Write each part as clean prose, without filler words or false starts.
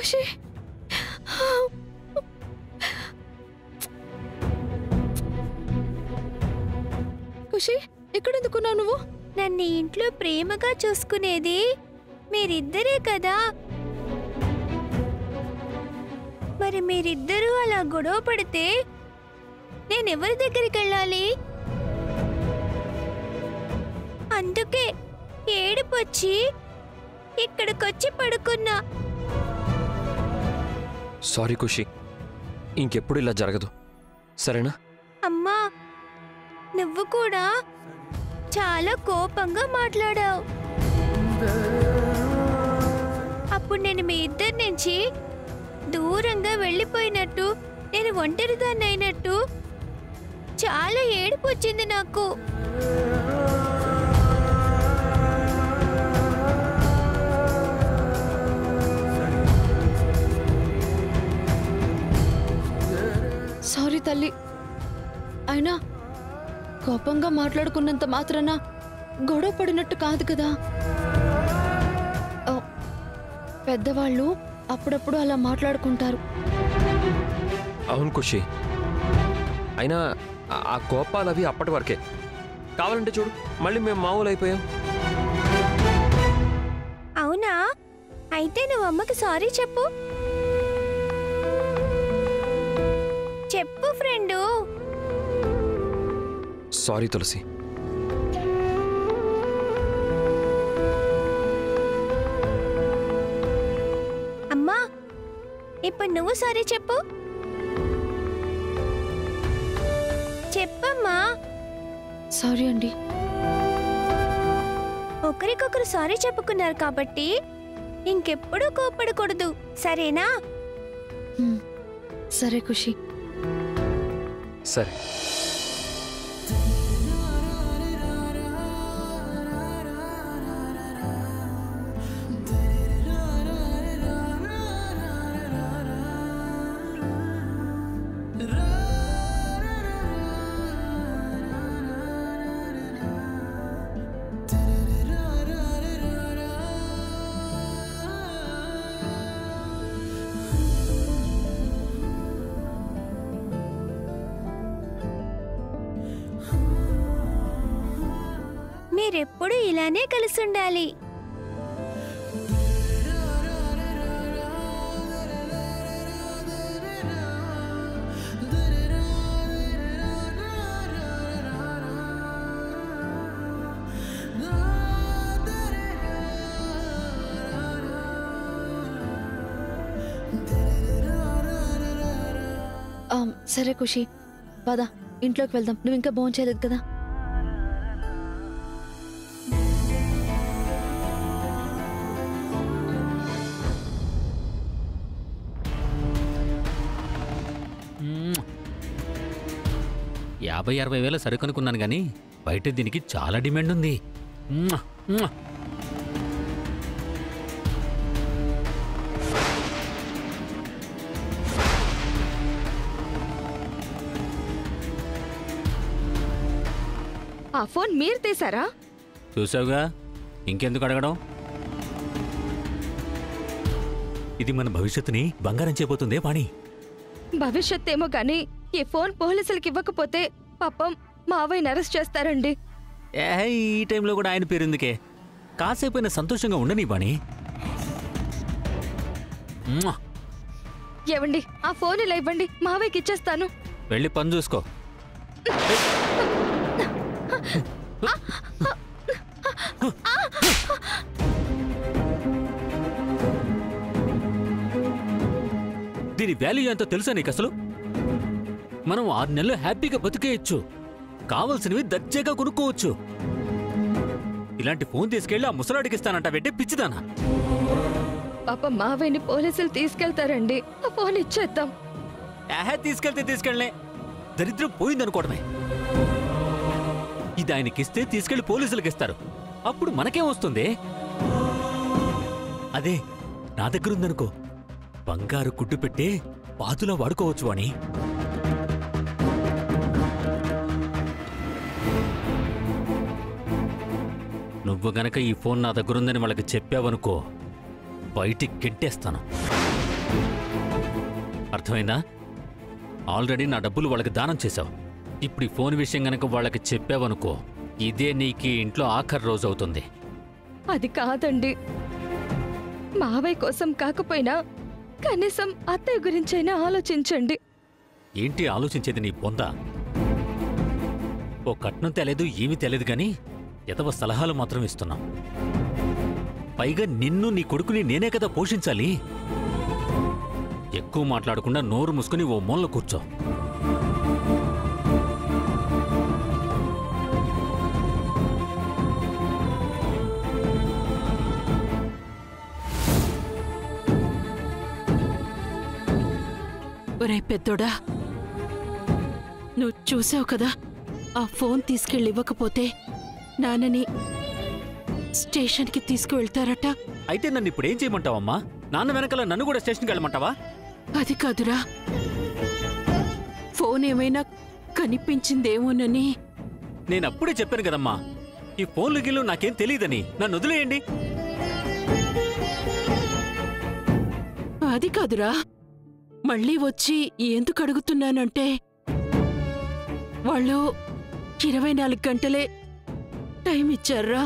ఖుషి ఖుషి ఎక్కడెందుకున్నావు నువ్వు? నన్ను ఇంట్లో ప్రేమగా చూసుకునేది మీరిద్దరే కదా. మరి మీరిద్దరూ అలా గొడవ పడితే నేనెవరి దగ్గరికి వెళ్ళాలి? అందుకే ఏడుపొచ్చి ఇక్కడికొచ్చి పడుకున్నా. సారీ ఖుషి, ఇంకెప్పుడు ఇలా జరగదు, సరేనా? అమ్మా, నువ్వు కూడా చాలా కోపంగా మాట్లాడావు. అప్పుడు నేను మీ ఇద్దరి నుంచి దూరంగా వెళ్ళిపోయినట్టు, నేను ఒంటరిదాన్ని అయినట్టు చాలా ఏడుపు వచ్చింది నాకు. సారీ తల్లి, అయినా కోపంగా మాట్లాడుకున్నంత మాత్రాన గొడవ పడినట్టు కాదు కదా. పెద్దవాళ్ళు అప్పుడప్పుడు అలా మాట్లాడుకుంటారు. అవును ఖుషి, అయినా ఆ కోపాలు అవి అప్పటి వరకే. కావాలంటే చూడు, మళ్ళీ మేము మామూలు అయిపోయాం. అవునా? అయితే నువ్వు అమ్మకి సారీ చెప్పు. చెప్పు ఫ్రెండు. సారీ తులసి. అమ్మా, ఇప్పుడు నువ్వు సారీ చెప్పు. చెప్పమ్మా. సారీ అండి. ఒకరికొకరు సారీ చెప్పుకున్నారు కాబట్టి ఇంకెప్పుడూ కోపడకూడదు, సరేనా? సరే ఖుషి. సరే. మీరెప్పుడు ఇలానే కలిసి ఉండాలి. సరే ఖుషి, పద ఇంట్లోకి వెళ్దాం. నువ్వు ఇంకా భోంచేయలేదు కదా. యాభై 60 వేల సరుకనుకున్నాను గానీ బయట దీనికి చాలా డిమాండ్ ఉంది. ఆ ఫోన్ మీరు తీసారా? చూసావుగా, ఇంకెందుకు అడగడం? ఇది మన భవిష్యత్తుని బంగారం చేయబోతుందే పాణి. భవిష్యత్ ఏమో గానీ ఈ ఫోన్ పోలీసులకి ఇవ్వకపోతే పాపం మావయ్యని అరెస్ట్ చేస్తారండి. ఈ టైంలో కూడా ఆయన పేరుందుకే, కాసేపైనా సంతోషంగా ఉండని పాణి. ఏవండి, ఆ ఫోన్ ఇలా ఇవ్వండి, మావయ్యకి ఇచ్చేస్తాను. వెళ్ళి పని చూసుకో. దీని వాల్యూ ఎంతో తెలుసా నీకు అసలు? మనం 6 నెలలు హ్యాపీగా బతికేయచ్చు, కావలసినవి దర్జాగా కొనుక్కోవచ్చు. ఇలాంటి ఫోన్ తీసుకెళ్లి ఆ ముసలాడికి ఇస్తానంట, వెంటే పిచ్చిదానా? పాప మావయ్యని పోలీసులు తీసుకెళ్తారండి, ఆ ఫోన్ ఇచ్చేద్దాం. తీసుకెళ్తే తీసుకెళ్ళలే, దరిద్రం పోయిందనుకోవడమే. ఇది ఆయనకిస్తే తీసుకెళ్లి పోలీసులకు ఇస్తారు, అప్పుడు మనకేం వస్తుంది? అదే నా దగ్గరుందనుకో, బంగారు గుడ్డు పెట్టే పాతులా వాడుకోవచ్చు అని. నువ్వు గనక ఈ ఫోన్ నా దగ్గరుందని వాళ్ళకి చెప్పావనుకో, బయటికి గెంటేస్తాను. అర్థమైందా? ఆల్రెడీ నా డబ్బులు వాళ్ళకి దానం చేశావు. ఇప్పుడు ఈ ఫోన్ విషయం గనక వాళ్ళకి చెప్పావనుకో, ఇదే నీకు ఇంట్లో ఆఖరి రోజు అవుతుంది. అది కాదండి. మావయ్య కోసం కాకపోయినా కనీసం అత్తయ్య గురించైనా ఆలోచించండి. ఏంటి ఆలోచించేది నీ బొంద? ఓ కట్నం తెలియదు, ఏమీ తెలియదు గాని ఎదవ సలహాలు మాత్రం ఇస్తున్నాం. పైగా నిన్ను నీ కొడుకుని నేనే కదా పోషించాలి. ఎక్కువ మాట్లాడకుండా నోరు మూసుకుని ఓ మూల కూర్చో. ఒరే పెద్దోడా, నువ్వు చూసావు కదా, ఆ ఫోన్ తీసుకెళ్ళి ఇవ్వకపోతే నాన్నని స్టేషన్కి తీసుకువెళ్తారట. అయితే నన్ను ఇప్పుడేం చేయమంటావమ్మా? నాన్న వెనకాల నన్ను కూడా స్టేషన్కి వెళ్ళమంటావా? అది కాదురా, ఫోన్ ఏమైనా కనిపించిందేమోనని. నేనప్పుడే చెప్పాను కదమ్మా, ఈ ఫోన్లు గిల్లు నాకేం తెలియదని. నన్ను వదిలేయండి. అది కాదురా, మళ్ళీ వచ్చి ఎందుకు అడుగుతున్నానంటే వాళ్ళు 24 గంటలే టైం ఇచ్చారా.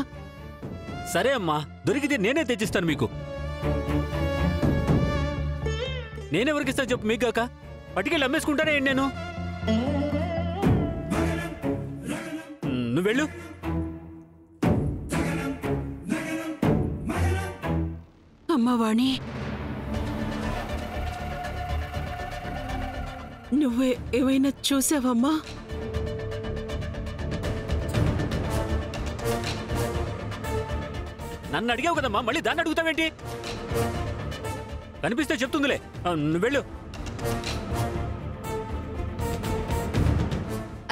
సరే అమ్మా, దొరికితే నేనే తెచ్చిస్తాను మీకు. నేనెవరికిస్తాను చెప్పు? మీకు కాక పట్టుకెళ్ళి అమ్మేసుకుంటానే నేను. నువ్వు వెళ్ళు. అమ్మవాణి, నువ్వే ఏమైనా చూసావమ్మా? నన్ను అడిగావు కదమ్మా, మళ్ళీ దాన్ని అడుగుతావేంటి? కనిపిస్తే చెప్తుందిలే. నువ్వు వెళ్ళు.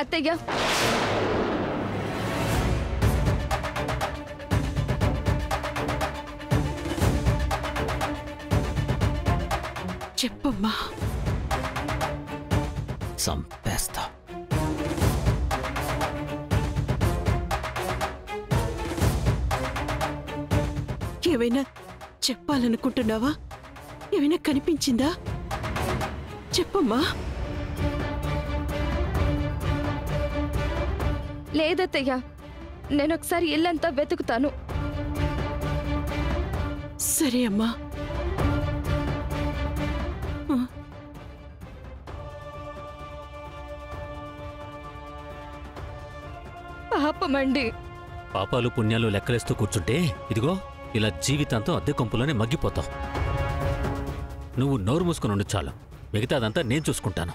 అత్తయ్య, చెప్పమ్మా. సంపేస్తా. ఏమైనా చెప్పాలనుకుంటున్నావా? ఏమైనా కనిపించిందా? చెప్పమ్మా. లేదత్తయ్య, నేనొకసారి ఇల్లంతా వెతుకుతాను. సరే అమ్మా. పాపమండి. పాపాలు పుణ్యాలు లెక్కలేస్తూ కూర్చుంటే ఇదిగో ఇలా జీవితాంతం అద్దె కొంపులోనే మగ్గిపోతావు. నువ్వు నోరు మూసుకుని ఉండు చాలు, మిగతాదంతా నేను చూసుకుంటాను.